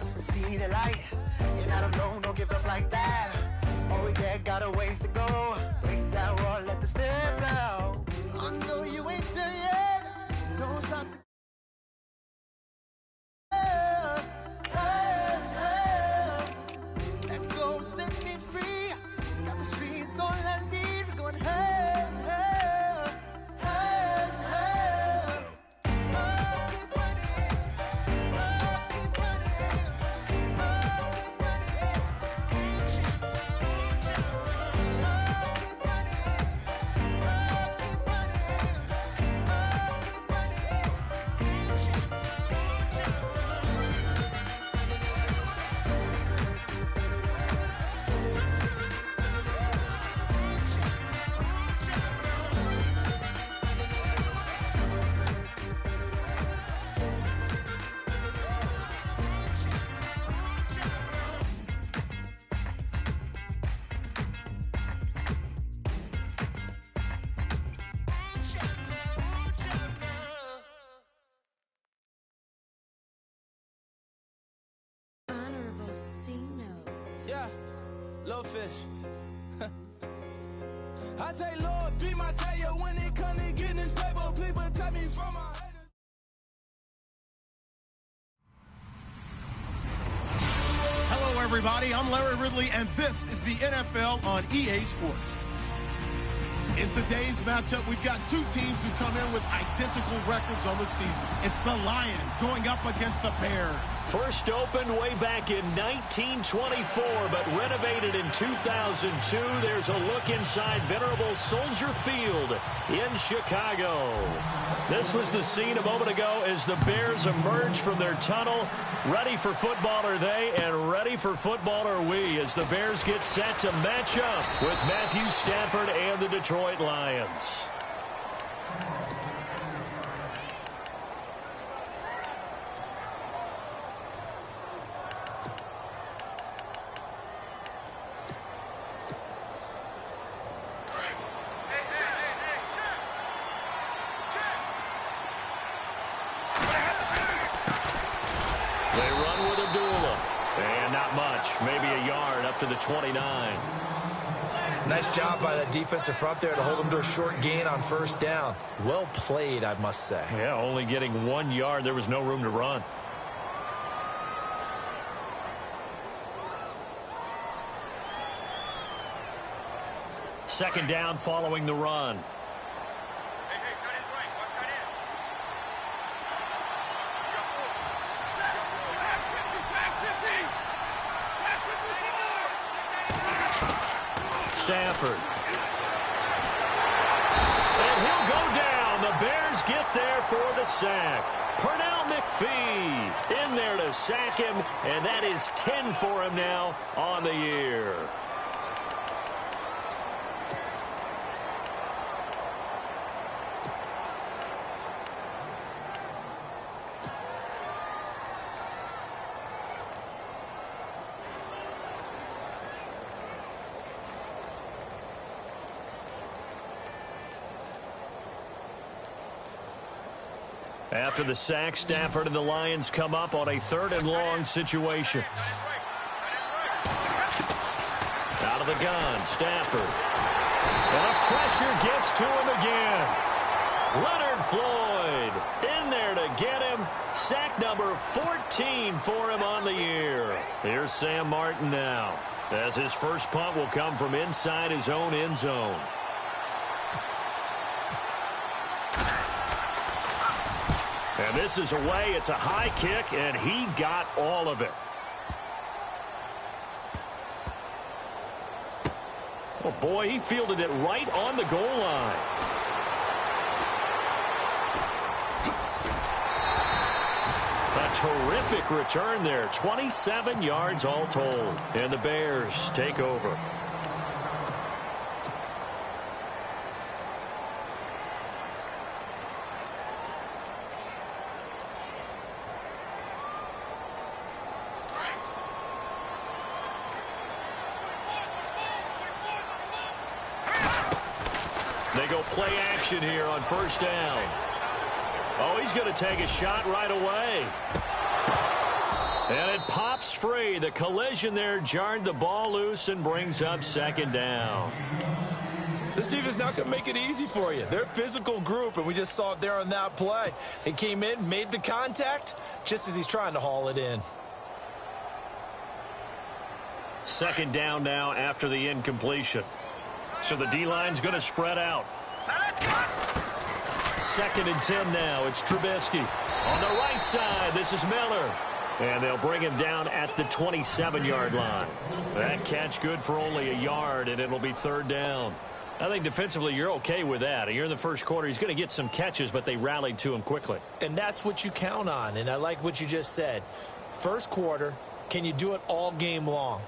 and see the light. You're not alone, don't give up like that. Oh yeah, got a ways to go. Break that wall, let the spirit flow. I know you ain't done yet. Don't stop the let go, set me free. Got the streets, all I need is going hey, hey, hey, hey. Oh, keep running. Oh, keep running. Oh, keep running. Reach out, reach out. Oh, keep running. Oh, keep running. Oh, keep running. Reach out, reach out. Honorable C notes. Yeah, little fish. I say, Lord, be my savior when it comes to getting this paper. Please protect me from my haters. Hello, everybody. I'm Larry Ridley, and this is the NFL on EA Sports. In today's matchup, we've got two teams who come in with identical records on the season. It's the Lions going up against the Bears. First opened way back in 1924, but renovated in 2002. There's a look inside venerable Soldier Field in Chicago. This was the scene a moment ago as the Bears emerged from their tunnel. Ready for football are they, and ready for football are we, as the Bears get set to match up with Matthew Stafford and the Detroit Lions. They run with Abdullah. And not much. Maybe a yard up to the 29. Nice job by the defensive front there to hold them to a short gain on first down. Well played, I must say. Yeah, only getting 1 yard. There was no room to run. Second down following the run. Stafford. And he'll go down. The Bears get there for the sack. Pernell McPhee in there to sack him, and that is 10 for him now on the year. After the sack, Stafford and the Lions come up on a 3rd and long situation. Out of the gun, Stafford. And pressure gets to him again. Leonard Floyd in there to get him. Sack number 14 for him on the year. Here's Sam Martin now, as his first punt will come from inside his own end zone. And this is away. It's a high kick, and he got all of it. Oh, boy, he fielded it right on the goal line. A terrific return there. 27 yards all told. And the Bears take over. They go play action here on first down. Oh, he's going to take a shot right away. And it pops free. The collision there jarred the ball loose and brings up second down. This defense not going to make it easy for you. They're a physical group, and we just saw it there on that play. It came in, made the contact, just as he's trying to haul it in. Second down now after the incompletion. So the D-line's going to spread out. Second and 10 now. It's Trubisky. On the right side, this is Miller. And they'll bring him down at the 27-yard line. That catch good for only a yard, and it'll be third down. I think defensively you're okay with that. You're in the first quarter. He's going to get some catches, but they rallied to him quickly. And that's what you count on, and I like what you just said. First quarter, can you do it all game long?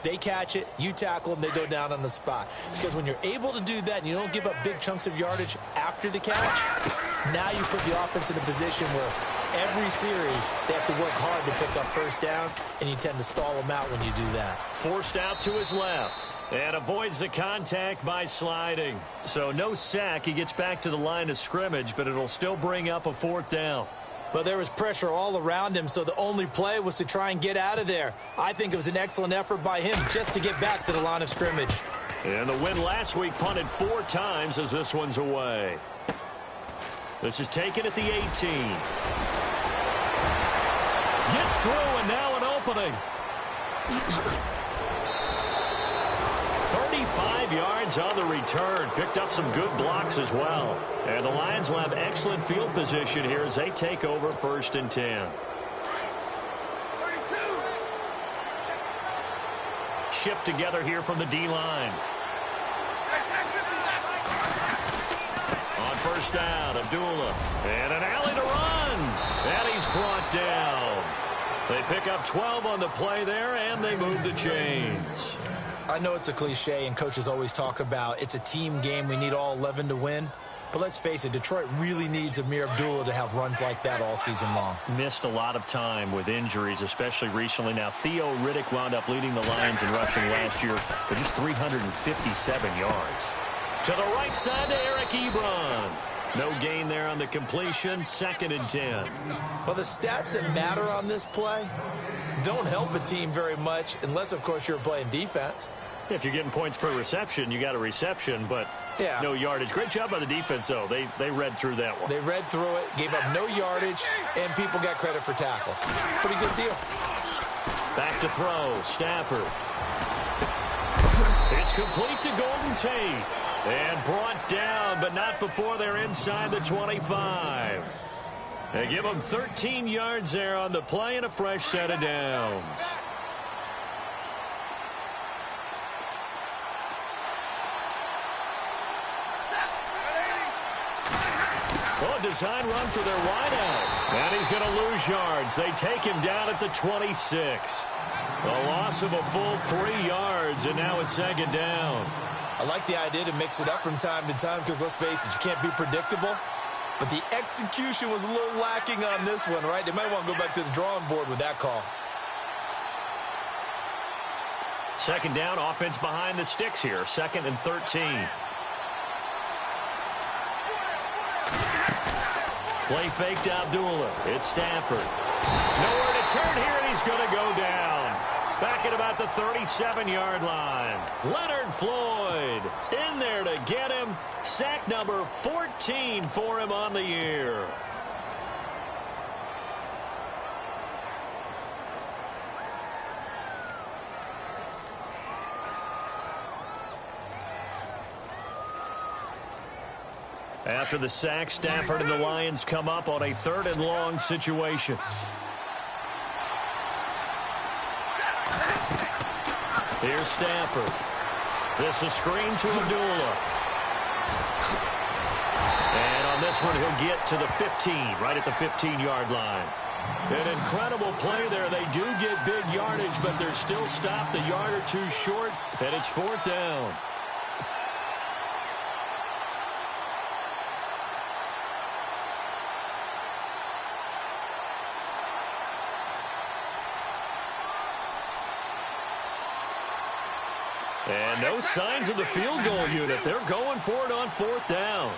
They catch it, you tackle them, they go down on the spot. Because when you're able to do that and you don't give up big chunks of yardage after the catch, now you put the offense in a position where every series they have to work hard to pick up first downs, and you tend to stall them out when you do that. Forced out to his left. And avoids the contact by sliding. So no sack. He gets back to the line of scrimmage, but it'll still bring up a fourth down. Well, there was pressure all around him, so the only play was to try and get out of there. I think it was an excellent effort by him just to get back to the line of scrimmage. And the win last week punted 4 times as this one's away. This is taken at the 18. Gets through, and now an opening. 35 yards on the return. Picked up some good blocks as well. And the Lions will have excellent field position here as they take over first and 10. Shift together here from the D-line. On first down, Abdullah. And an alley to run. And he's brought down. They pick up 12 on the play there, and they move the chains. I know it's a cliche, and coaches always talk about it's a team game. We need all 11 to win. But let's face it, Detroit really needs Amir Abdullah to have runs like that all season long. Missed a lot of time with injuries, especially recently. Now, Theo Riddick wound up leading the Lions in rushing last year for just 357 yards. To the right side to Eric Ebron. No gain there on the completion. Second and 10. Well, the stats that matter on this play don't help a team very much unless, of course, you're playing defense. If you're getting points per reception, you got a reception, but no yardage. Great job by the defense, though. They read through that one. They read through it, gave up no yardage, and people got credit for tackles. Pretty good deal. Back to throw. Stafford. It's complete to Golden Tate. And brought down, but not before they're inside the 25. They give them 13 yards there on the play and a fresh set of downs. Well, a design run for their wideout. And he's going to lose yards. They take him down at the 26. A loss of a full 3 yards, and now it's second down. I like the idea to mix it up from time to time because, let's face it, you can't be predictable. But the execution was a little lacking on this one, right? They might want to go back to the drawing board with that call. Second down, offense behind the sticks here. Second and 13. Play fake to Abdullah. It's Stafford. Nowhere to turn here, and he's going to go down. Back at about the 37-yard line. Leonard Floyd in there to get him. Sack number 14 for him on the year. After the sack, Stafford and the Lions come up on a 3rd and long situation. Here's Stafford. This is screen to Abdullah. And on this one, he'll get to the 15, right at the 15-yard line. An incredible play there. They do get big yardage, but they're still stopped a yard or two short, and it's 4th down. And no signs of the field goal unit. They're going for it on 4th down.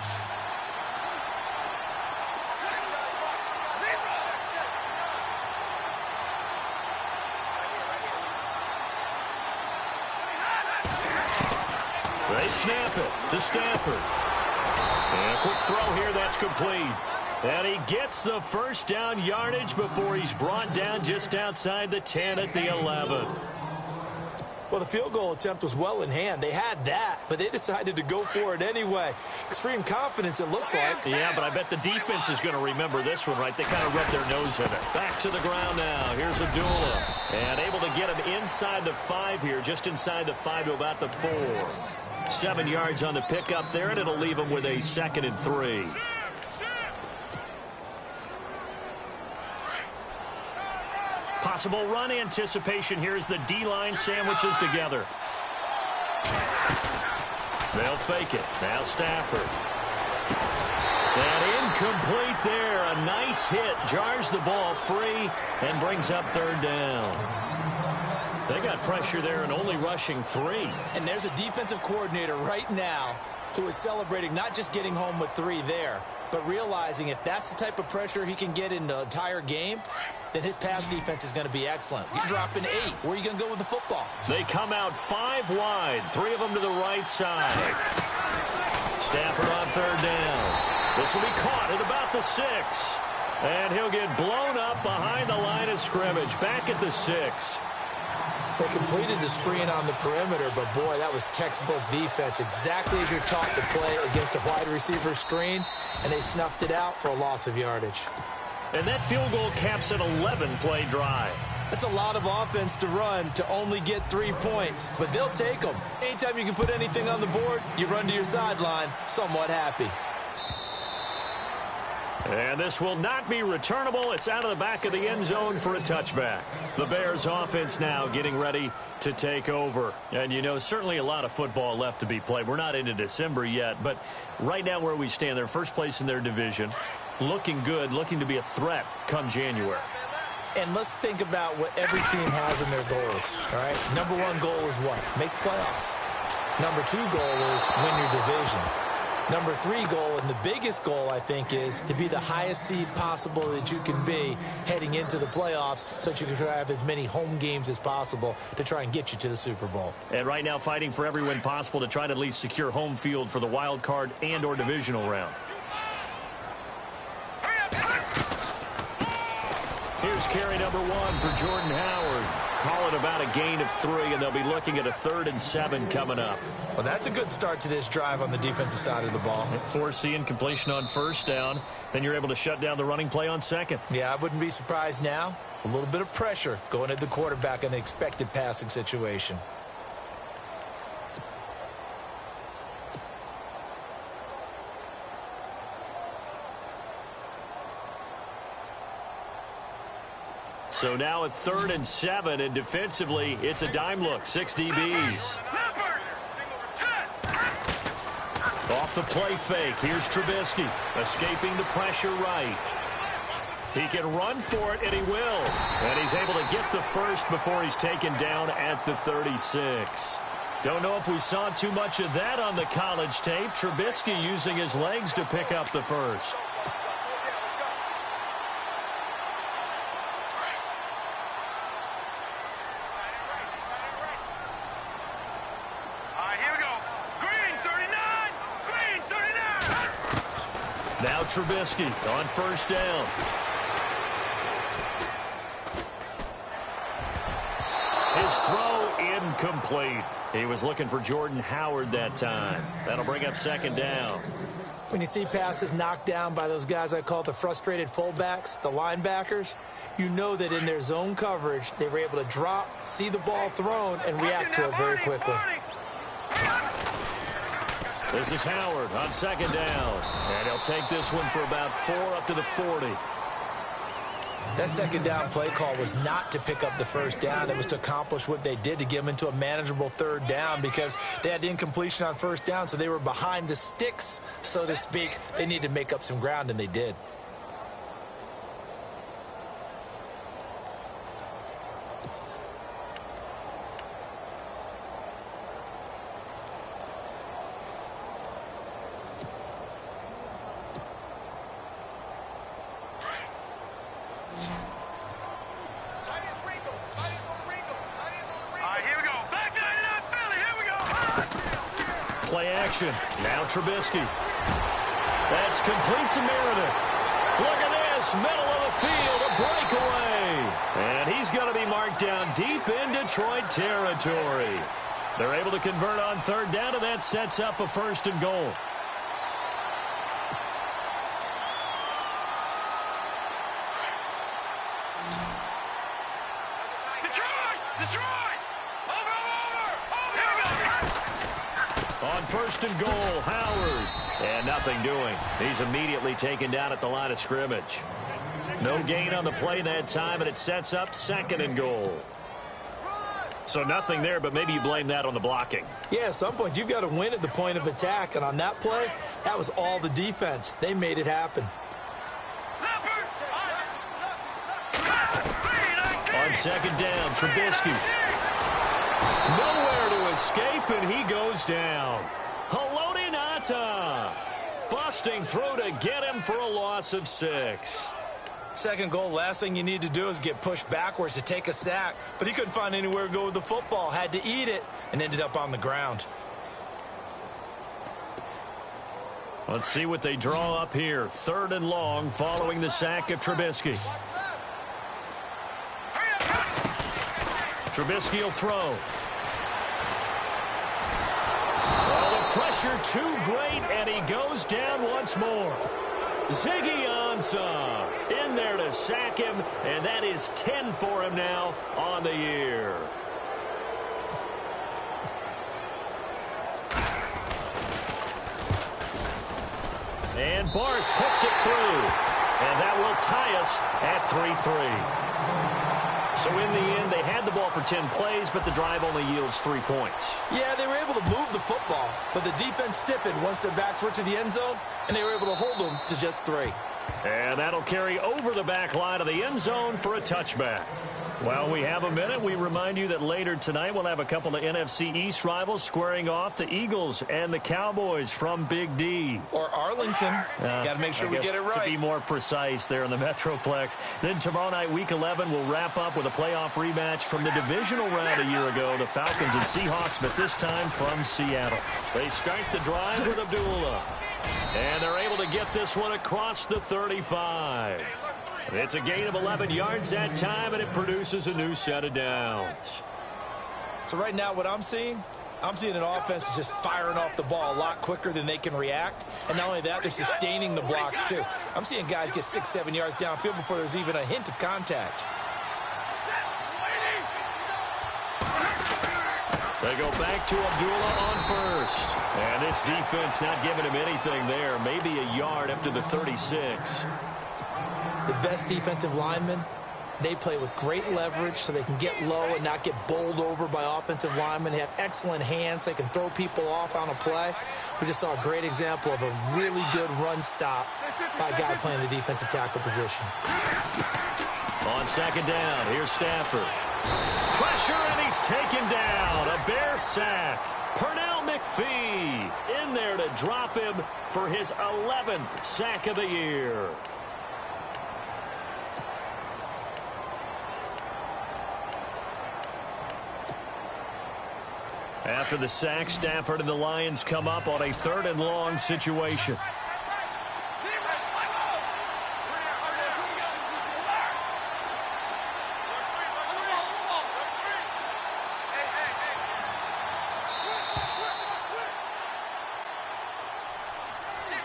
They snap it to Stafford. And a quick throw here, that's complete. And he gets the first down yardage before he's brought down just outside the 10 at the 11. Well, the field goal attempt was well in hand. They had that, but they decided to go for it anyway. Extreme confidence, it looks like. Yeah, but I bet the defense is going to remember this one, right? They kind of rubbed their nose in it. Back to the ground now. Here's Abdullah. And able to get him inside the 5 here, just inside the 5 to about the 4. 7 yards on the pickup there, and it'll leave him with a 2nd and 3. Possible run anticipation here as the D-line sandwiches together. They'll fake it. Now Stafford. And incomplete there. A nice hit. Jars the ball free and brings up 3rd down. They got pressure there and only rushing 3. And there's a defensive coordinator right now who is celebrating not just getting home with 3 there, but realizing if that's the type of pressure he can get in the entire game, then his pass defense is going to be excellent. You're dropping 8. Where are you going to go with the football? They come out 5 wide. 3 of them to the right side. Stafford on 3rd down. This will be caught at about the 6. And he'll get blown up behind the line of scrimmage. Back at the 6. They completed the screen on the perimeter, but boy, that was textbook defense. Exactly as you're taught to play against a wide receiver screen, and they snuffed it out for a loss of yardage. And that field goal caps an 11-play drive. That's a lot of offense to run to only get 3 points, but they'll take them. Anytime you can put anything on the board, you run to your sideline, somewhat happy. And this will not be returnable. It's out of the back of the end zone for a touchback. The Bears offense now getting ready to take over. And, you know, certainly a lot of football left to be played. We're not into December yet, but right now where we stand, they're first place in their division. Looking good, looking to be a threat come January. And let's think about what every team has in their goals, all right? Number 1 goal is what? Make the playoffs. Number 2 goal is win your division. Number 3 goal, and the biggest goal, I think, is to be the highest seed possible that you can be heading into the playoffs so that you can try to have as many home games as possible to try and get you to the Super Bowl. And right now fighting for every win possible to try to at least secure home field for the wild card and or divisional round. Here's carry number 1 for Jordan Howard. Call it about a gain of 3, and they'll be looking at a 3rd and 7 coming up. Well, that's a good start to this drive on the defensive side of the ball. Forcing completion on 1st down. Then you're able to shut down the running play on 2nd. Yeah, I wouldn't be surprised now. A little bit of pressure going at the quarterback in the expected passing situation. So now a 3rd and 7, and defensively, it's a dime look. 6 DBs. Off the play fake. Here's Trubisky, escaping the pressure right. He can run for it, and he will. And he's able to get the first before he's taken down at the 36. Don't know if we saw too much of that on the college tape. Trubisky using his legs to pick up the first. Now Trubisky on 1st down. His throw incomplete. He was looking for Jordan Howard that time. That'll bring up 2nd down. When you see passes knocked down by those guys I call the frustrated fullbacks, the linebackers, you know that in their zone coverage, they were able to drop, see the ball thrown, and react to it very quickly. This is Howard on 2nd down. And he'll take this one for about 4 up to the 40. That 2nd down play call was not to pick up the 1st down. It was to accomplish what they did, to get them into a manageable 3rd down, because they had incompletion on 1st down, so they were behind the sticks, so to speak. They needed to make up some ground, and they did. play action. Now Trubisky. That's complete to Meredith. Look at this, middle of the field, a breakaway. And he's going to be marked down deep in Detroit territory. They're able to convert on third down, and that sets up a 1st and goal. On 1st and goal, Howard. And nothing doing. He's immediately taken down at the line of scrimmage. No gain on the play that time, and it sets up 2nd and goal. So nothing there, but maybe you blame that on the blocking. Yeah, at some point, you've got to win at the point of attack. And on that play, that was all the defense. They made it happen. On 2nd down, Trubisky. Nowhere to escape, and he goes down. Haloti Ngata busting through to get him for a loss of 6. 2nd goal, last thing you need to do is get pushed backwards to take a sack. But he couldn't find anywhere to go with the football. Had to eat it and ended up on the ground. Let's see what they draw up here. 3rd and long following the sack of Trubisky. Trubisky will throw. Oh, the pressure too great, and he goes down once more. Ziggy Ansah in there to sack him, and that is 10 for him now on the year. And Bart puts it through, and that will tie us at 3-3. So in the end, they had the ball for 10 plays, but the drive only yields 3 points. Yeah, they were able to move the football, but the defense stiffened once their backs were to the end zone, and they were able to hold them to just 3. And that'll carry over the back line of the end zone for a touchback. While we have a minute, we remind you that later tonight we'll have a couple of NFC East rivals squaring off, the Eagles and the Cowboys from Big D. Or Arlington. Got to make sure we get it right. To be more precise there in the Metroplex. Then tomorrow night, Week 11, will wrap up with a playoff rematch from the divisional round a year ago, the Falcons and Seahawks, but this time from Seattle. They start the drive with Abdullah. And they're able to get this one across the 35. It's a gain of 11 yards that time, and it produces a new set of downs. So right now what I'm seeing an offense that's just firing off the ball a lot quicker than they can react. And not only that, they're sustaining the blocks too. I'm seeing guys get 6-7 yards downfield before there's even a hint of contact. They go back to Abdullah on 1st. And this defense not giving him anything there. Maybe a yard up to the 36. The best defensive linemen, they play with great leverage so they can get low and not get bowled over by offensive linemen. They have excellent hands. They can throw people off on a play. We just saw a great example of a really good run stop by a guy playing the defensive tackle position. On 2nd down, here's Stafford. Pressure, and he's taken down. A Bear sack. Pernell McPhee in there to drop him for his 11th sack of the year. After the sack, Stafford and the Lions come up on a 3rd and long situation.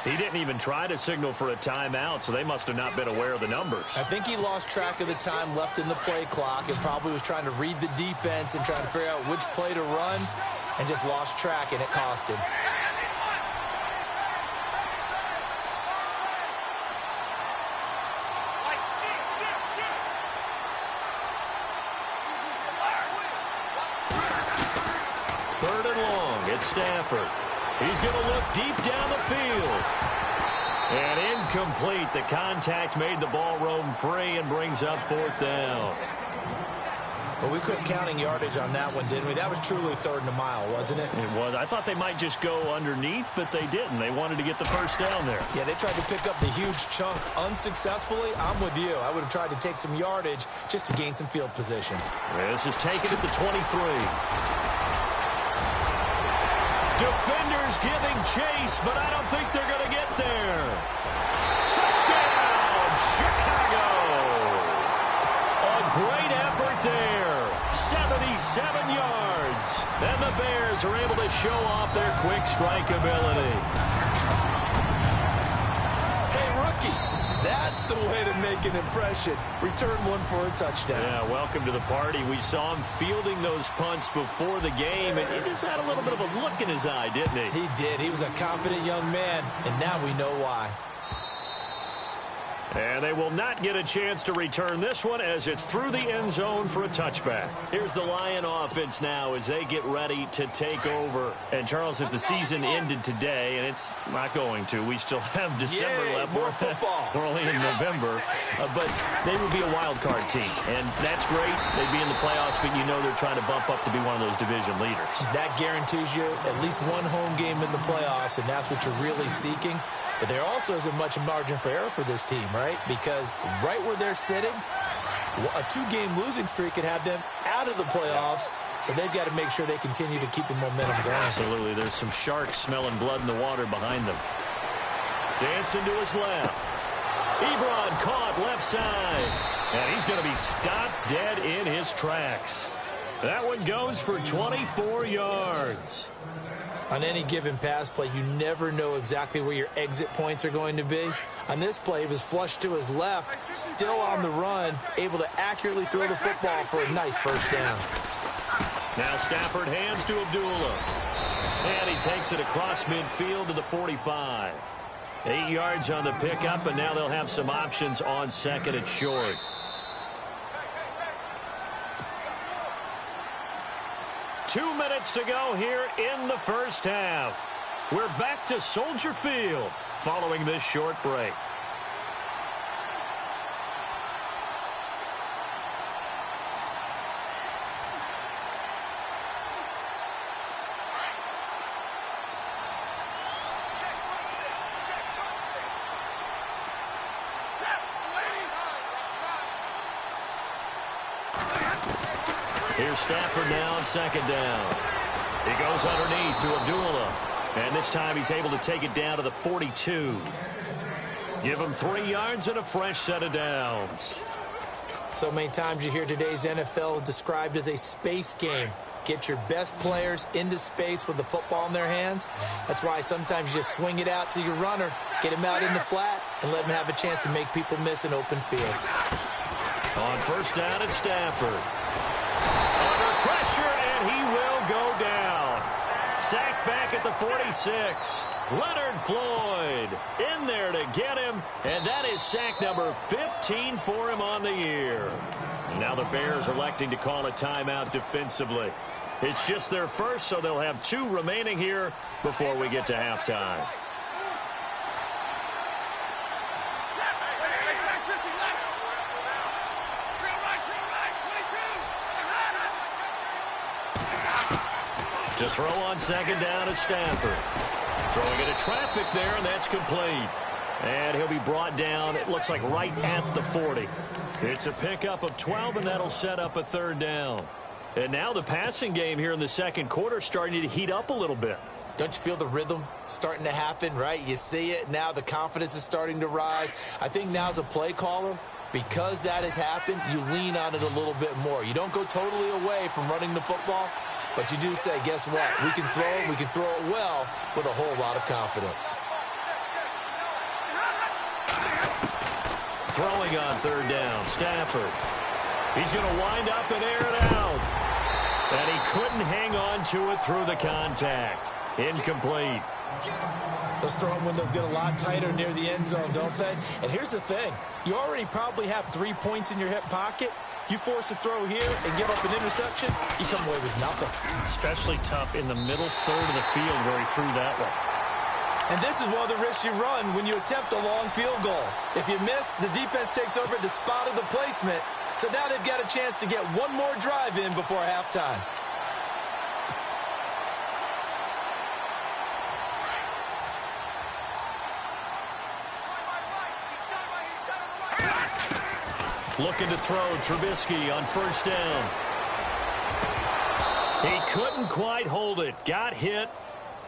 He didn't even try to signal for a timeout, so they must have not been aware of the numbers. I think he lost track of the time left in the play clock and probably was trying to read the defense and trying to figure out which play to run and just lost track, and it cost him. Third and long, it's Stafford. He's going to look deep down the field. And incomplete. The contact made the ball roam free and brings up 4th down. But we couldn't counting yardage on that one, didn't we? That was truly 3rd and a mile, wasn't it? It was. I thought they might just go underneath, but they didn't. They wanted to get the first down there. Yeah, they tried to pick up the huge chunk unsuccessfully. I'm with you. I would have tried to take some yardage just to gain some field position. This is taken at the 23. Defenders is giving chase, but I don't think they're going to get there. Touchdown, Chicago! A great effort there. 77 yards. And the Bears are able to show off their quick strike ability. Hey, rookie, that's the way to make an impression. Return one for a touchdown. Yeah, welcome to the party. We saw him fielding those punts before the game, and he just had a little bit of a look in his eye, didn't he? He did. He was a confident young man, and now we know why. And they will not get a chance to return this one as it's through the end zone for a touchback. Here's the Lion offense now as they get ready to take over. And, Charles, if the season ended today, and it's not going to, we still have December left. More football. We're only in November. But they would be a wild card team. And that's great. They'd be in the playoffs, but you know they're trying to bump up to be one of those division leaders. That guarantees you at least one home game in the playoffs, and that's what you're really seeking. But there also isn't much margin for error for this team, right? Because right where they're sitting, a 2-game losing streak could have them out of the playoffs, so they've got to make sure they continue to keep the momentum going. Absolutely. There's some sharks smelling blood in the water behind them. Dancing to his left. Ebron caught left side. And he's going to be stopped dead in his tracks. That one goes for 24 yards. On any given pass play, you never know exactly where your exit points are going to be. On this play, he was flushed to his left, still on the run, able to accurately throw the football for a nice first down. Now Stafford hands to Abdullah. And he takes it across midfield to the 45. 8 yards on the pickup, and now they'll have some options on second and short. Two minutes to go here in the first half. We're back to Soldier Field following this short break. Here's Stafford now on second down. He goes underneath to Abdullah. And this time he's able to take it down to the 42. Give him 3 yards and a fresh set of downs. So many times you hear today's NFL described as a space game. Get your best players into space with the football in their hands. That's why sometimes you just swing it out to your runner, get him out in the flat, and let him have a chance to make people miss an open field. On first down, it's Stafford. Under pressure, and he will go down. Sacked back at the 46. Leonard Floyd in there to get him, and that is sack number 15 for him on the year. Now the Bears electing to call a timeout defensively. It's just their first, so they'll have 2 remaining here before we get to halftime. To throw on second down is Stafford. Throwing into traffic there, and that's complete. And he'll be brought down, it looks like right at the 40. It's a pickup of 12, and that'll set up a third down. And now the passing game here in the second quarter starting to heat up a little bit. Don't you feel the rhythm starting to happen, right? You see it now. The confidence is starting to rise. I think now as a play caller, because that has happened, you lean on it a little bit more. You don't go totally away from running the football, but you do say, guess what? We can throw it. We can throw it well with a whole lot of confidence. Throwing on third down, Stafford. He's going to wind up and air it out. And he couldn't hang on to it through the contact. Incomplete. Those throwing windows get a lot tighter near the end zone, don't they? And here's the thing. You already probably have 3 points in your hip pocket. You force a throw here and give up an interception, you come away with nothing. Especially tough in the middle third of the field where he threw that one. And this is one of the risks you run when you attempt a long field goal. If you miss, the defense takes over at the spot of the placement. So now they've got a chance to get one more drive in before halftime. Looking to throw Trubisky on first down. He couldn't quite hold it. Got hit.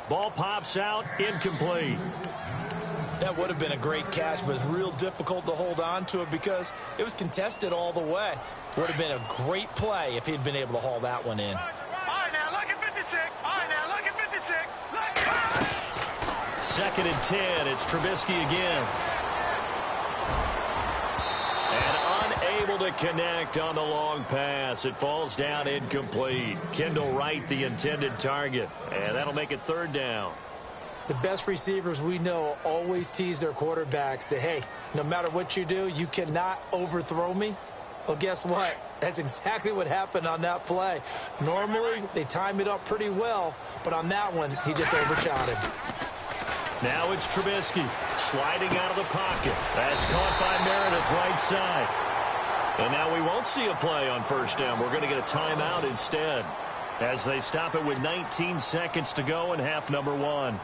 Ball pops out, incomplete. That would have been a great catch, but it's real difficult to hold on to it because it was contested all the way. Would have been a great play if he'd been able to haul that one in. All right, now look at 56. All right, now look at 56. Second and 10. It's Trubisky again. And unable to connect on the long pass. It falls down incomplete. Kendall Wright, the intended target. And that'll make it third down. The best receivers we know always tease their quarterbacks that, hey, no matter what you do, you cannot overthrow me. Well, guess what? That's exactly what happened on that play. Normally, they time it up pretty well, but on that one, he just overshot him. Now it's Trubisky sliding out of the pocket. That's caught by Meredith right side. And now we won't see a play on first down. We're going to get a timeout instead as they stop it with 19 seconds to go in half number 1.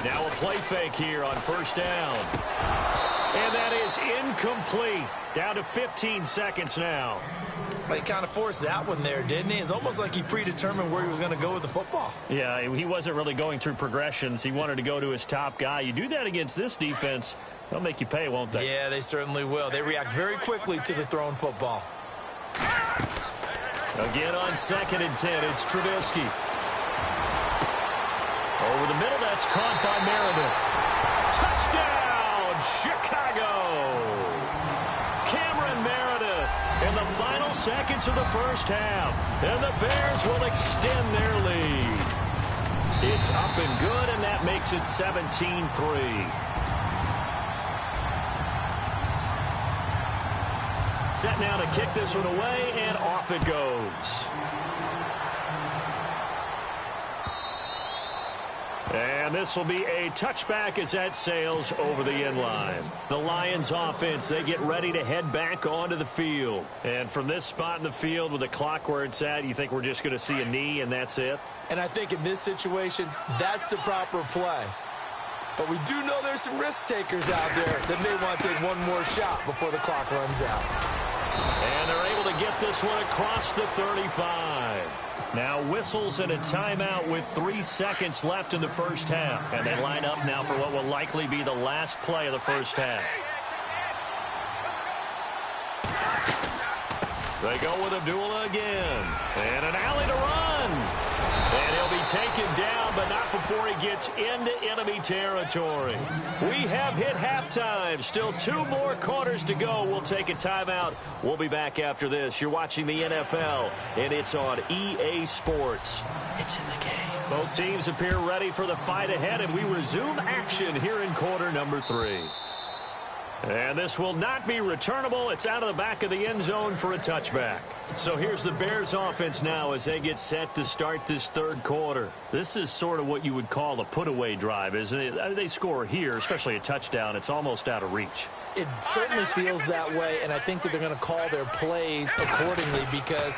Now a play fake here on first down. And that is incomplete. Down to 15 seconds now. But he kind of forced that one there, didn't he? It's almost like he predetermined where he was going to go with the football. Yeah, he wasn't really going through progressions. He wanted to go to his top guy. You do that against this defense, they'll make you pay, won't they? Yeah, they certainly will. They react very quickly to the thrown football. Again on second and 10, it's Trubisky. Over the middle, that's caught by Meredith. Touchdown, Chicago! Cameron Meredith in the final seconds of the first half. And the Bears will extend their lead. It's up and good, and that makes it 17-3. Set now to kick this one away, and off it goes. And this will be a touchback as that sails over the end line. The Lions offense, they get ready to head back onto the field. And from this spot in the field with the clock where it's at, you think we're just going to see a knee and that's it? And I think in this situation, that's the proper play. But we do know there's some risk takers out there that may want to take one more shot before the clock runs out. And they're able to get this one across the 35. Now whistles and a timeout with 3 seconds left in the first half. And they line up now for what will likely be the last play of the first half. They go with Abdullah again. And an alley to run. And he'll be taken down, but not before he gets into enemy territory. We have hit halftime. Still 2 more quarters to go. We'll take a timeout. We'll be back after this. You're watching the NFL, and it's on EA Sports. It's in the game. Both teams appear ready for the fight ahead, and we resume action here in quarter number 3. And this will not be returnable. It's out of the back of the end zone for a touchback. So here's the Bears offense now as they get set to start this third quarter. This is sort of what you would call a put-away drive, isn't it? They score here, especially a touchdown. It's almost out of reach. It certainly feels that way, and I think that they're going to call their plays accordingly because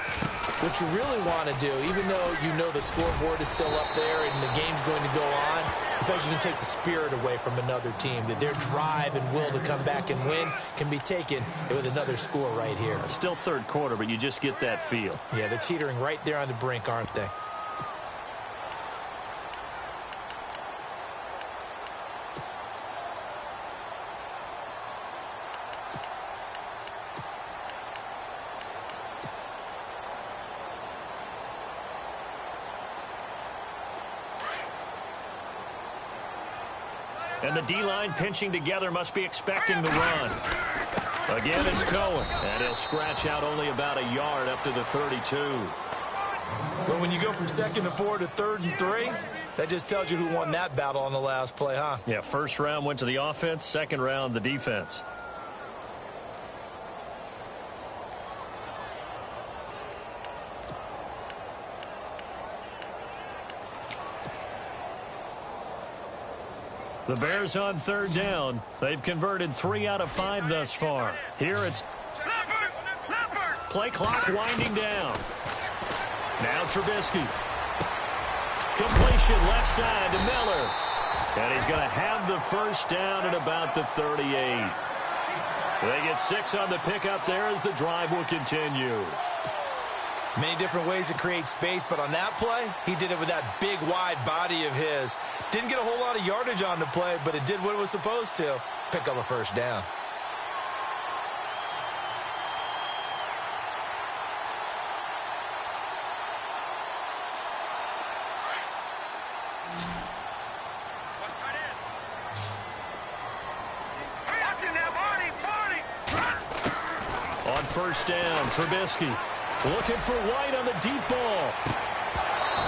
what you really want to do, even though you know the scoreboard is still up there and the game's going to go on, I think you can take the spirit away from another team, that their drive and will to come back and win can be taken with another score right here. Still third quarter, but you just get that feel. Yeah, they're teetering right there on the brink, aren't they? And the D-line pinching together must be expecting the run. Again, it's Cohen. And he'll scratch out only about a yard up to the 32. But when you go from 2nd and 4 to 3rd and 3, that just tells you who won that battle on the last play, huh? Yeah, first round went to the offense, second round the defense. The Bears on third down. They've converted 3 out of 5 thus far. Here it's play clock winding down. Now Trubisky. Completion left side to Miller. And he's going to have the first down at about the 38. They get 6 on the pickup there as the drive will continue. Many different ways to create space, but on that play, he did it with that big, wide body of his. Didn't get a whole lot of yardage on the play, but it did what it was supposed to. Pick up a first down. On first down, Trubisky looking for White on the deep ball.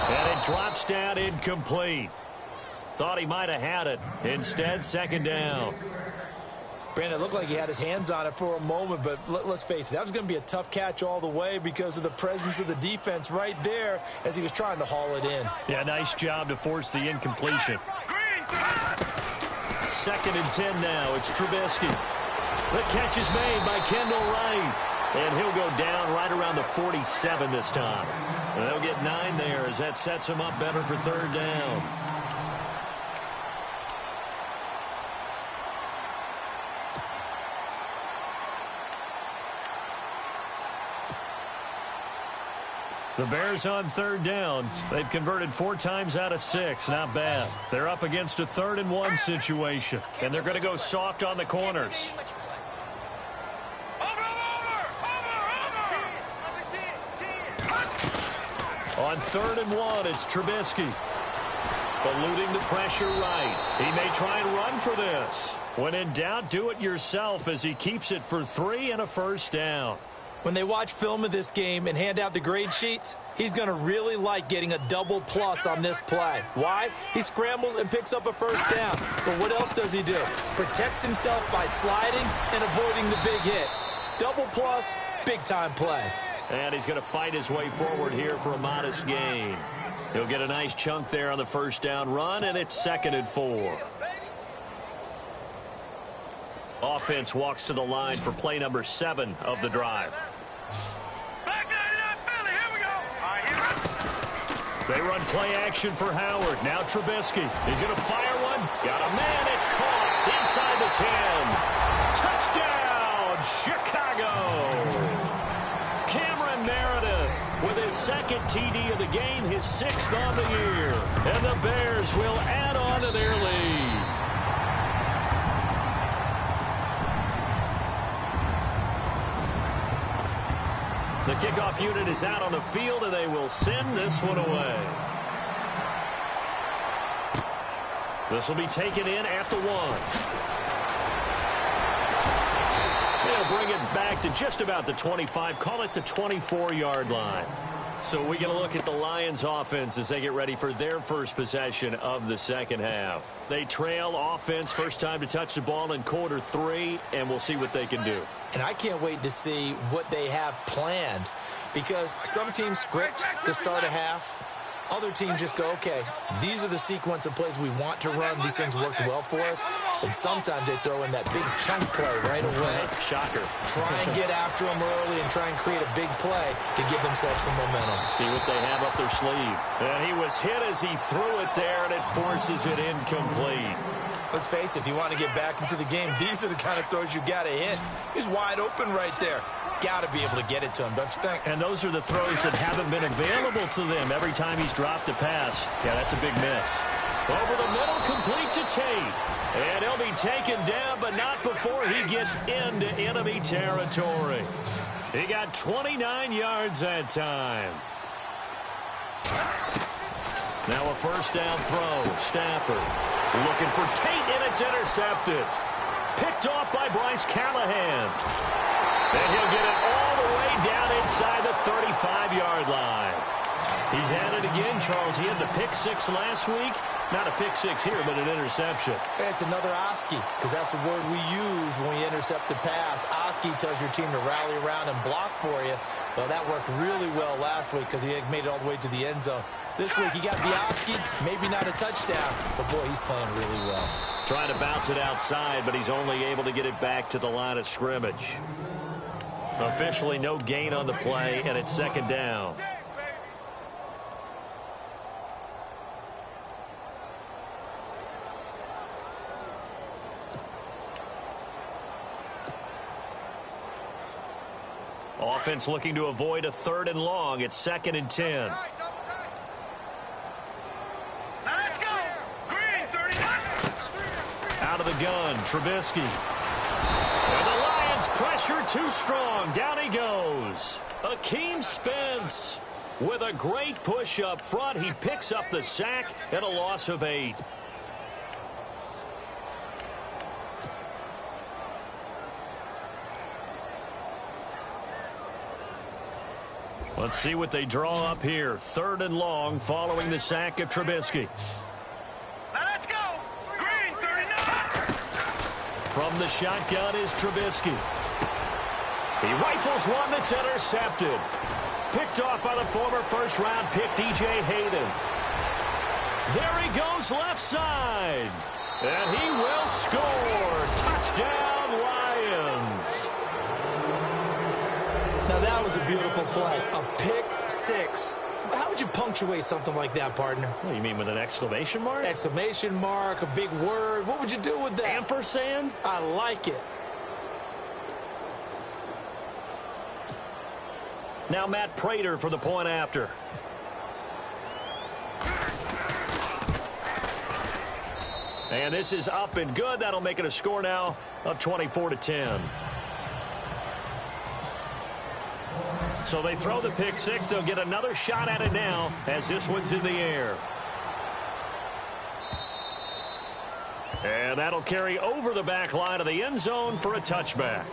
And it drops down incomplete. Thought he might have had it. Instead, second down. Brandon, it looked like he had his hands on it for a moment, but let's face it, that was going to be a tough catch all the way because of the presence of the defense right there as he was trying to haul it in. Yeah, nice job to force the incompletion. 2nd and 10 now. It's Trubisky. The catch is made by Kendall Wright. And he'll go down right around the 47 this time. And they'll get 9 there as that sets him up better for third down. The Bears on third down. They've converted 4 times out of 6. Not bad. They're up against a 3rd and 1 situation. And they're going to go soft on the corners. On 3rd and 1, it's Trubisky. Eluding the pressure right. He may try and run for this. When in doubt, do it yourself as he keeps it for 3 and a first down. When they watch film of this game and hand out the grade sheets, he's going to really like getting a double plus on this play. Why? He scrambles and picks up a first down. But what else does he do? Protects himself by sliding and avoiding the big hit. Double plus, big-time play. And he's going to fight his way forward here for a modest gain. He'll get a nice chunk there on the first down run, and it's 2nd and 4. Offense walks to the line for play number 7 of the drive. They run play action for Howard. Now Trubisky. He's going to fire one. Got a man. It's caught inside the 10. Touchdown, Chicago. Cameron Meredith with his 2nd TD of the game, his 6th on the year. And the Bears will add on to their lead. The kickoff unit is out on the field, and they will send this one away. This will be taken in at the 1. They'll bring it back to just about the 25, call it the 24-yard line. So we get a look at the Lions offense as they get ready for their first possession of the second half. They trail offense, first time to touch the ball in quarter 3, and we'll see what they can do. And I can't wait to see what they have planned, because some teams script to start a half. Other teams just go, okay, these are the sequence of plays we want to run. These things worked well for us. And sometimes they throw in that big chunk play right away. Shocker. Try and get after them early and try and create a big play to give themselves some momentum. See what they have up their sleeve. And he was hit as he threw it there, and it forces it incomplete. Let's face it, if you want to get back into the game, these are the kind of throws you got to hit. He's wide open right there. Got to be able to get it to him, don't you think? And those are the throws that haven't been available to them every time he's dropped a pass. Yeah, that's a big miss. Over the middle, complete to Tate. And he'll be taken down, but not before he gets into enemy territory. He got 29 yards that time. Now a first down throw. Stafford looking for Tate, and it's intercepted. Picked off by Bryce Callahan. And he'll get it all the way down inside the 35-yard line. He's had it again, Charles. He had the pick 6 last week. Not a pick 6 here, but an interception. It's another Oski, because that's the word we use when you intercept a pass. Oski tells your team to rally around and block for you. Well, that worked really well last week because he made it all the way to the end zone. This week he got the Oski, maybe not a touchdown, but boy, he's playing really well. Trying to bounce it outside, but he's only able to get it back to the line of scrimmage. Officially no gain on the play, and it's second down. Offense looking to avoid a 3rd and long. It's 2nd and 10. Let's go. Green, 39. Out of the gun, Trubisky. And the Lions pressure too strong. Down he goes. Akeem Spence with a great push up front. He picks up the sack and a loss of 8. Let's see what they draw up here. 3rd and long following the sack of Trubisky. Let's go. Green, 39. From the shotgun is Trubisky. He rifles one that's intercepted. Picked off by the former first-round pick, DJ Hayden. There he goes left side. And he will score. Touchdown, Lions. Now, that was a beautiful play. A pick six. How would you punctuate something like that, partner? What do you mean, with an exclamation mark? Exclamation mark, a big word. What would you do with that? Ampersand? I like it. Now Matt Prater for the point after. And this is up and good. That'll make it a score now of 24-10. So they throw the pick six. They'll get another shot at it now as this one's in the air. And that'll carry over the back line of the end zone for a touchback.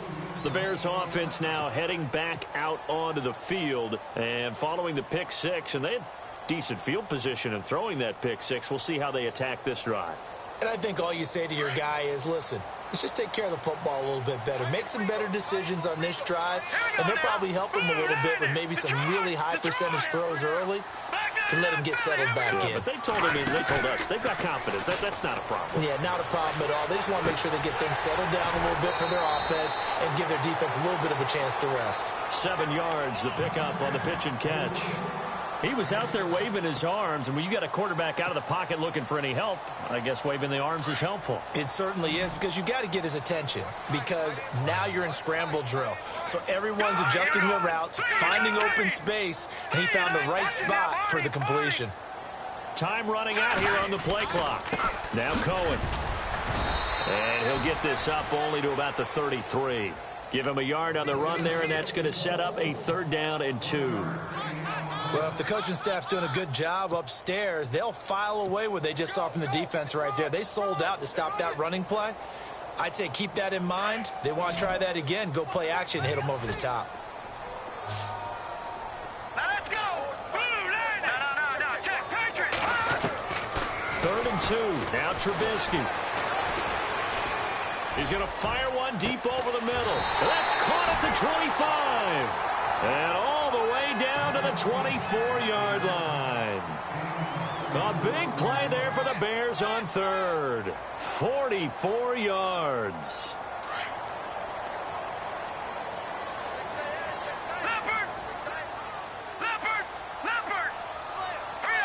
The Bears offense now heading back out onto the field and following the pick six. And they had decent field position in throwing that pick six. We'll see how they attack this drive. And I think all you say to your guy is, listen, let's just take care of the football a little bit better. Make some better decisions on this drive, and they'll probably help him a little bit with maybe some really high percentage throws early to let him get settled back in. But they told us they've got confidence. That's not a problem. Yeah, not a problem at all. They just want to make sure they get things settled down a little bit for their offense and give their defense a little bit of a chance to rest. 7 yards, the pickup on the pitch and catch. He was out there waving his arms, and when you got a quarterback out of the pocket looking for any help, I guess waving the arms is helpful. It certainly is, because you got to get his attention, because now you're in scramble drill. So everyone's adjusting their routes, finding open space, and he found the right spot for the completion. Time running out here on the play clock. Now Cohen. And he'll get this up only to about the 33. Give him a yard on the run there, and that's going to set up a 3rd down and 2. Well, if the coaching staff's doing a good job upstairs, they'll file away what they just saw from the defense right there. They sold out to stop that running play. I'd say keep that in mind. They want to try that again. Go play action, hit them over the top. Let's go. No. Check, Patriots. 3rd and 2. Now Trubisky. He's going to fire one deep over the middle. That's caught at the 25. And all the way down to the 24-yard line. A big play there for the Bears on 3rd. 44 yards. Leopard.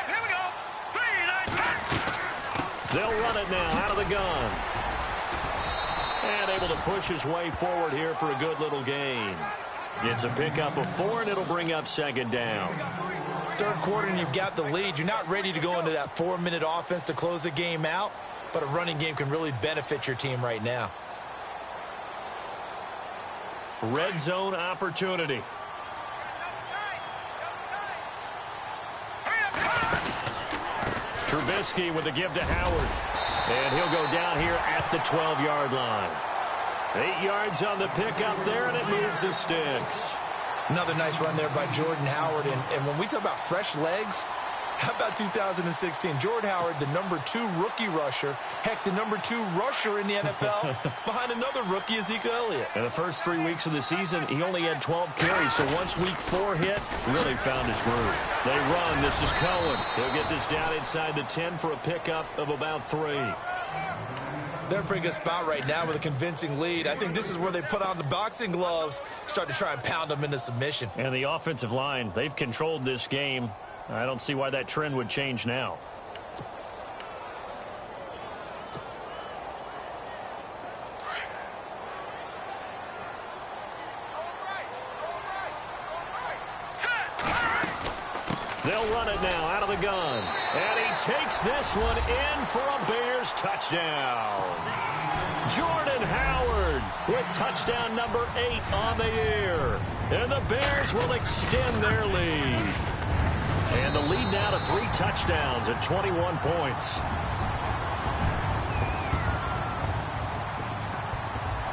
Here we go. They'll run it now out of the gun. And able to push his way forward here for a good little gain. Gets a pickup of 4, and it'll bring up 2nd down. 3rd quarter, and you've got the lead. You're not ready to go into that 4-minute offense to close the game out, but a running game can really benefit your team right now. Red zone opportunity. Trubisky with the give to Howard. And he'll go down here at the 12-yard line. 8 yards on the pickup there, and it moves the sticks. Another nice run there by Jordan Howard. And when we talk about fresh legs, how about 2016? Jordan Howard, the #2 rookie rusher. Heck, the #2 rusher in the NFL behind another rookie, Ezekiel Elliott. In the first 3 weeks of the season, he only had 12 carries. So once week 4 hit, really found his groove. They run. This is Cohen. He'll get this down inside the 10 for a pickup of about 3. They're in a pretty good spot right now with a convincing lead. I think this is where they put on the boxing gloves, start to try and pound them into submission. And the offensive line, they've controlled this game. I don't see why that trend would change now. shotgun. And he takes this one in for a Bears touchdown. Jordan Howard with touchdown number 8 on the year. And the Bears will extend their lead. And the lead now to 3 touchdowns at 21 points.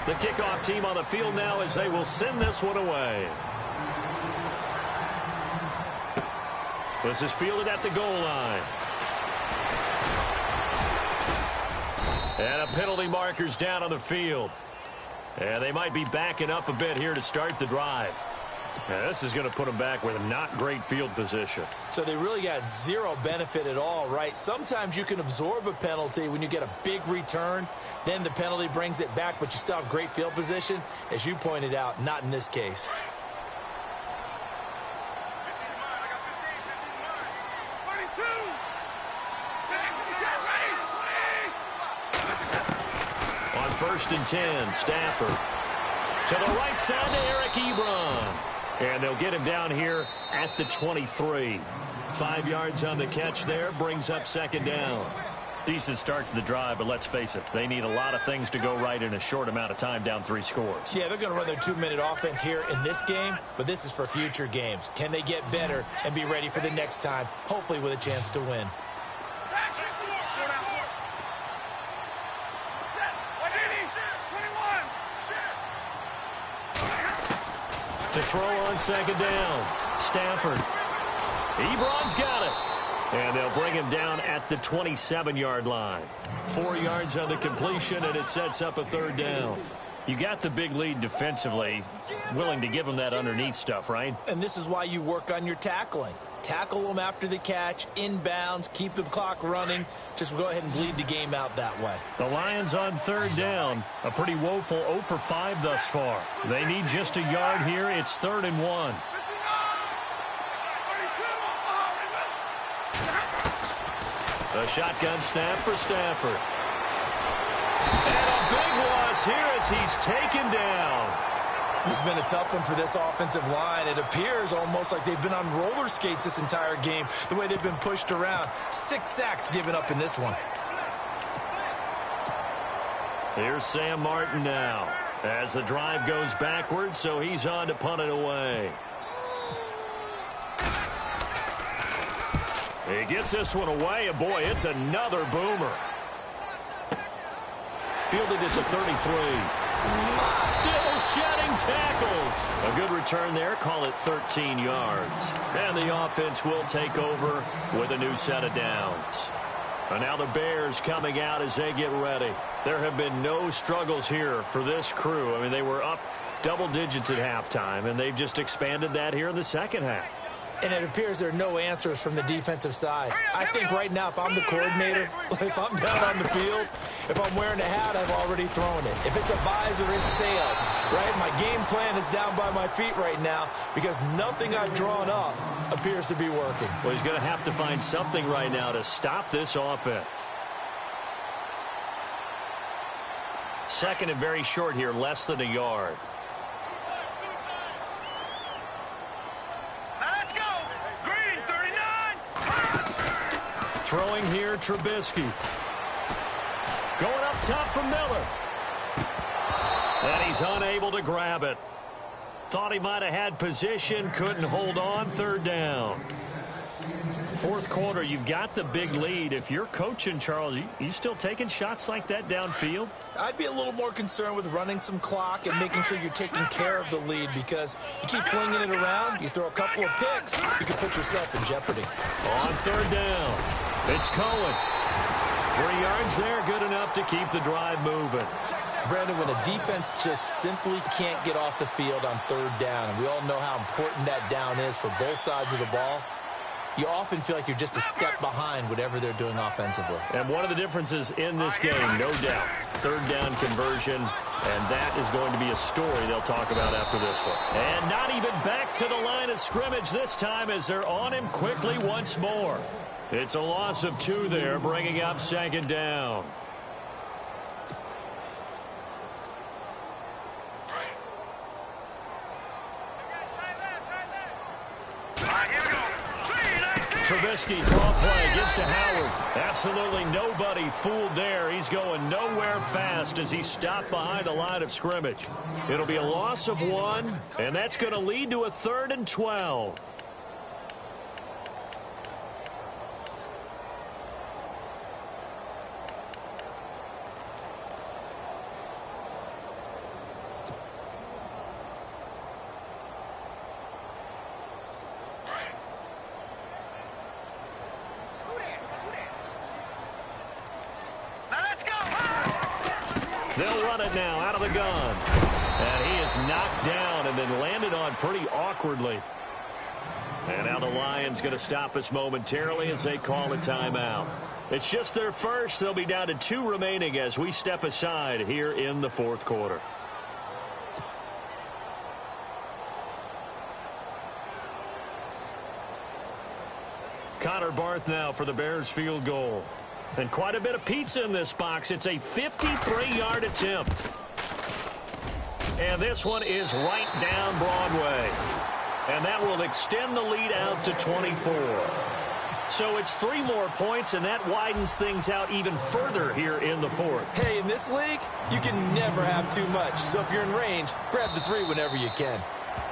The kickoff team on the field now as they will send this one away. This is fielded at the goal line. And a penalty marker's down on the field. And they might be backing up a bit here to start the drive. Now, this is going to put them back with not great field position. So they really got zero benefit at all, right? Sometimes you can absorb a penalty when you get a big return. Then the penalty brings it back, but you still have great field position. As you pointed out, not in this case. On 1st and 10, Stafford. To the right side to Eric Ebron. And they'll get him down here at the 23. 5 yards on the catch there, brings up 2nd down. Decent start to the drive, but let's face it, they need a lot of things to go right in a short amount of time, down 3 scores. Yeah, they're going to run their 2-minute offense here in this game, but this is for future games. Can they get better and be ready for the next time, hopefully with a chance to win? To throw on 2nd down. Stafford. Ebron's got it. And they'll bring him down at the 27-yard line. 4 yards on the completion, and it sets up a 3rd down. You got the big lead defensively. Willing to give them that underneath stuff, right? And this is why you work on your tackling. Tackle them after the catch, inbounds, keep the clock running. Just go ahead and bleed the game out that way. The Lions on 3rd down. A pretty woeful 0 for 5 thus far. They need just a yard here. It's 3rd and 1. A shotgun snap for Stafford. And a big loss here as he's taken down. This has been a tough one for this offensive line. It appears almost like they've been on roller skates this entire game, the way they've been pushed around. 6 sacks given up in this one. Here's Sam Martin now as the drive goes backwards, so he's on to punt it away. He gets this one away, and boy, it's another boomer. Fielded at the 33. Still shedding tackles. A good return there. Call it 13 yards. And the offense will take over with a new set of downs. And now the Bears coming out as they get ready. There have been no struggles here for this crew. I mean, they were up double digits at halftime, and they've just expanded that here in the second half. And it appears there are no answers from the defensive side. I think right now, if I'm the coordinator, if I'm down on the field, if I'm wearing a hat, I've already thrown it. If it's a visor, it's sailed, right? My game plan is down by my feet right now because nothing I've drawn up appears to be working. Well, he's going to have to find something right now to stop this offense. 2nd and very short here, less than a yard. Throwing here, Trubisky. Going up top from Miller. And he's unable to grab it. Thought he might have had position, couldn't hold on, 3rd down. 4th quarter, you've got the big lead. If you're coaching, Charles, you still taking shots like that downfield? I'd be a little more concerned with running some clock and making sure you're taking care of the lead because you keep flinging it around, you throw a couple of picks, you can put yourself in jeopardy. On 3rd down, it's Cohen. 3 yards there, good enough to keep the drive moving. Brandon, when a defense just simply can't get off the field on 3rd down, and we all know how important that down is for both sides of the ball, you often feel like you're just a step behind whatever they're doing offensively. And one of the differences in this game, no doubt, 3rd down conversion, and that is going to be a story they'll talk about after this one. And not even back to the line of scrimmage this time as they're on him quickly once more. It's a loss of 2 there, bringing up 2nd down. Trubisky, draw play, gives to Howard. Absolutely nobody fooled there. He's going nowhere fast as he's stopped behind the line of scrimmage. It'll be a loss of 1, and that's going to lead to a 3rd and 12. They'll run it now out of the gun. And he is knocked down and then landed on pretty awkwardly. And now the Lions going to stop us momentarily as they call a timeout. It's just their first. They'll be down to 2 remaining as we step aside here in the 4th quarter. Connor Barth now for the Bears field goal. And quite a bit of pizza in this box. It's a 53-yard attempt. And this one is right down Broadway. And that will extend the lead out to 24. So it's 3 more points, and that widens things out even further here in the 4th. Hey, in this league, you can never have too much. So if you're in range, grab the 3 whenever you can.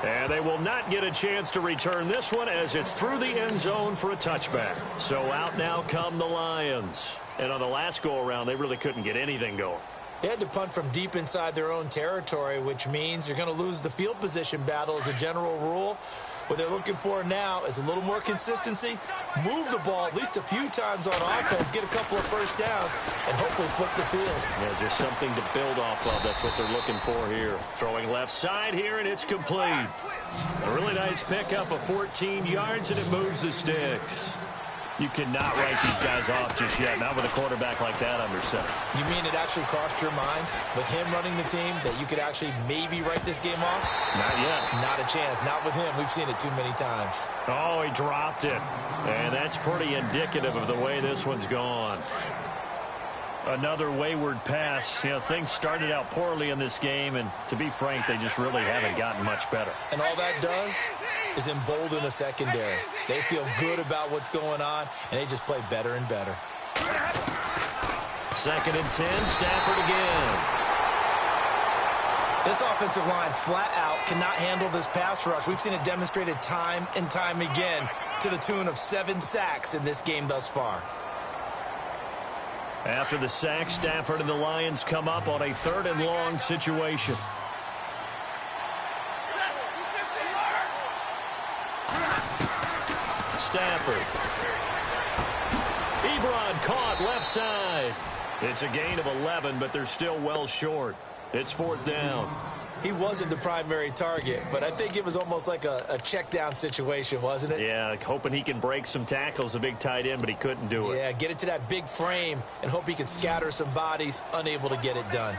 And they will not get a chance to return this one as it's through the end zone for a touchback. So out now come the Lions. And on the last go-around, they really couldn't get anything going. They had to punt from deep inside their own territory, which means you're going to lose the field position battle as a general rule. What they're looking for now is a little more consistency, move the ball at least a few times on offense, get a couple of first downs, and hopefully flip the field. Yeah, just something to build off of. That's what they're looking for here. Throwing left side here, and it's complete. A really nice pickup of 14 yards, and it moves the sticks. You cannot write these guys off just yet, not with a quarterback like that under center. You mean it actually crossed your mind with him running the team that you could actually maybe write this game off? Not yet. Not a chance. Not with him. We've seen it too many times. Oh, he dropped it. And that's pretty indicative of the way this one's gone. Another wayward pass. You know, things started out poorly in this game, and to be frank, they just really haven't gotten much better. And all that does is embolden a secondary. They feel good about what's going on, and they just play better and better. 2nd and 10, Stafford again. This offensive line flat out cannot handle this pass rush. We've seen it demonstrated time and time again to the tune of 7 sacks in this game thus far. After the sack, Stafford and the Lions come up on a 3rd and long situation. Stafford. Ebron caught left side. It's a gain of 11, but they're still well short. It's 4th down. He wasn't the primary target, but I think it was almost like a check down situation, wasn't it? Yeah, hoping he can break some tackles, a big tight end, but he couldn't do it. Yeah, get it to that big frame and hope he can scatter some bodies, unable to get it done.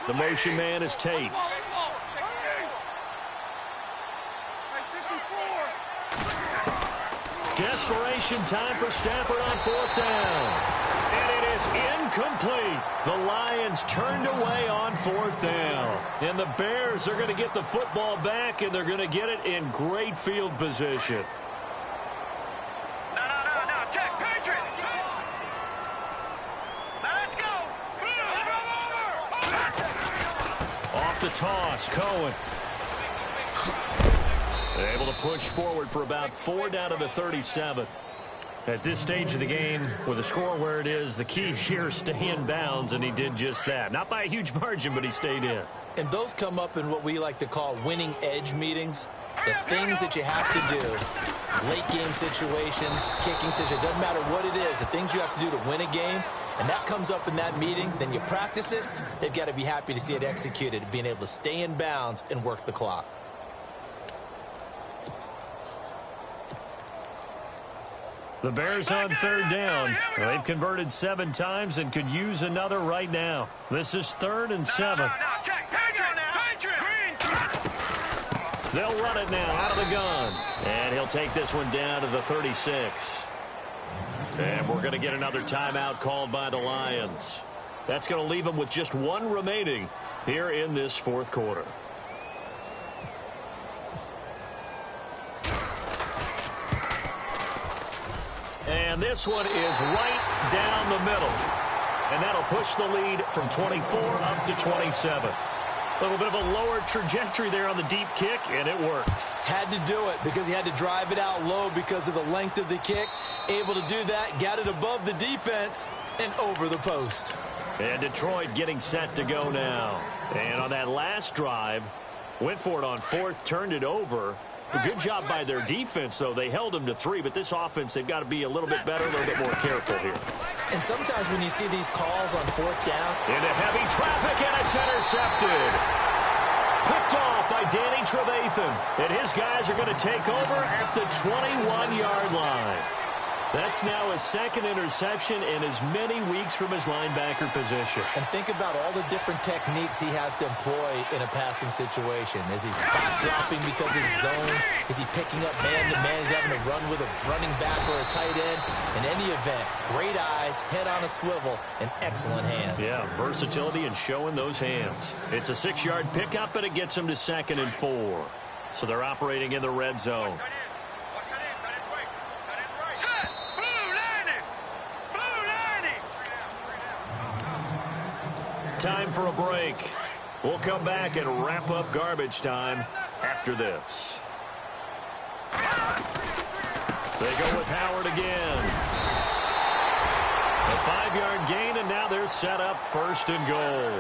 The motion man is Tate. Desperation time for Stafford on 4th down. And it is incomplete. The Lions turned away on 4th down. And the Bears are going to get the football back, and they're going to get it in great field position. No, check, Patriot. Now let's go. Off the toss, Cohen. Able to push forward for about 4 down to the 37. At this stage of the game, with the score where it is, the key here is stay in bounds, and he did just that. Not by a huge margin, but he stayed in. And those come up in what we like to call winning edge meetings. The things that you have to do, late game situations, kicking situations, doesn't matter what it is, the things you have to do to win a game, and that comes up in that meeting, then you practice it, they've got to be happy to see it executed, being able to stay in bounds and work the clock. The Bears on 3rd down. They've converted 7 times and could use another right now. This is 3rd and 7. They'll run it now out of the gun. And he'll take this one down to the 36. And we're going to get another timeout called by the Lions. That's going to leave them with just 1 remaining here in this 4th quarter. And this one is right down the middle. And that'll push the lead from 24 up to 27. A little bit of a lower trajectory there on the deep kick, and it worked. Had to do it because he had to drive it out low because of the length of the kick. Able to do that, got it above the defense, and over the post. And Detroit getting set to go now. And on that last drive, went for it on fourth, turned it over. A good job by their defense, though. They held them to 3, but this offense, they've got to be a little bit better, a little bit more careful here. And sometimes when you see these calls on fourth down. Into heavy traffic, and it's intercepted. Picked off by Danny Trevathan. And his guys are going to take over at the 21-yard line. That's now his second interception in as many weeks from his linebacker position. And think about all the different techniques he has to employ in a passing situation. Is he spot dropping because it's zone? Is he picking up man-to-man? Is he having to run with a running back or a tight end? In any event, great eyes, head on a swivel, and excellent hands. Yeah, versatility and showing those hands. It's a 6-yard pickup, and it gets him to 2nd and 4. So they're operating in the red zone. Time for a break. We'll come back and wrap up garbage time after this. They go with Howard again. A 5-yard gain, and now they're set up 1st and goal.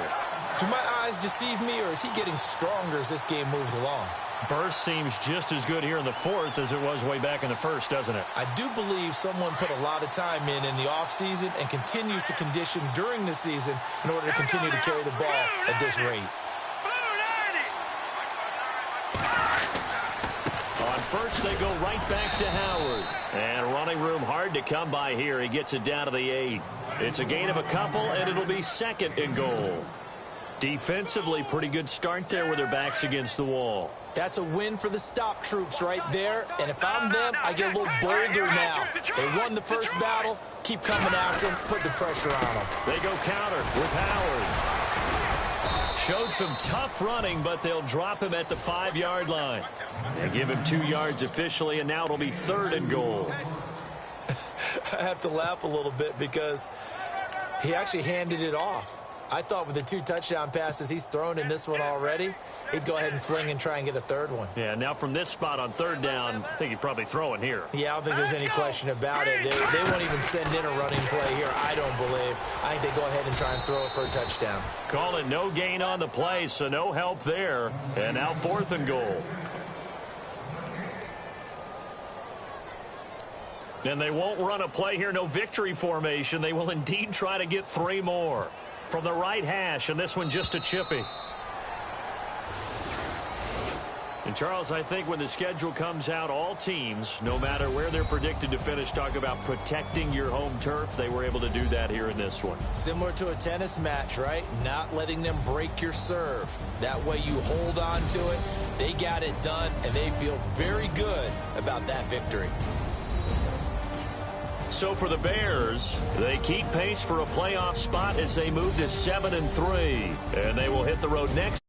Do my eyes deceive me, or is he getting stronger as this game moves along? Burst seems just as good here in the 4th as it was way back in the 1st, doesn't it? I do believe someone put a lot of time in the offseason and continues to condition during the season in order to continue to carry the ball at this rate. On first, they go right back to Howard. And running room hard to come by here. He gets it down to the 8. It's a gain of a couple, and it'll be 2nd and goal. Defensively, pretty good start there with their backs against the wall. That's a win for the stop troops right there. And if I'm them, I get a little bolder now. They won the first battle. Keep coming after them. Put the pressure on them. They go counter with Howard. Showed some tough running, but they'll drop him at the 5-yard line. They give him 2 yards officially, and now it'll be 3rd and goal. I have to laugh a little bit because he actually handed it off. I thought with the 2 touchdown passes he's thrown in this one already, he'd go ahead and fling and try and get a 3rd one. Yeah, now from this spot on 3rd down, I think he'd probably throw it here. Yeah, I don't think there's any question about it. They won't even send in a running play here, I don't believe. I think they go ahead and try and throw it for a touchdown. Call it no gain on the play, so no help there. And now 4th and goal. And they won't run a play here, no victory formation. They will indeed try to get 3 more. From the right hash, and this one just a chippy. And Charles, I think when the schedule comes out, all teams, no matter where they're predicted to finish, talk about protecting your home turf. They were able to do that here in this one. Similar to a tennis match, right? Not letting them break your serve. That way you hold on to it. They got it done, and they feel very good about that victory. So for the Bears, they keep pace for a playoff spot as they move to 7-3. And they will hit the road next.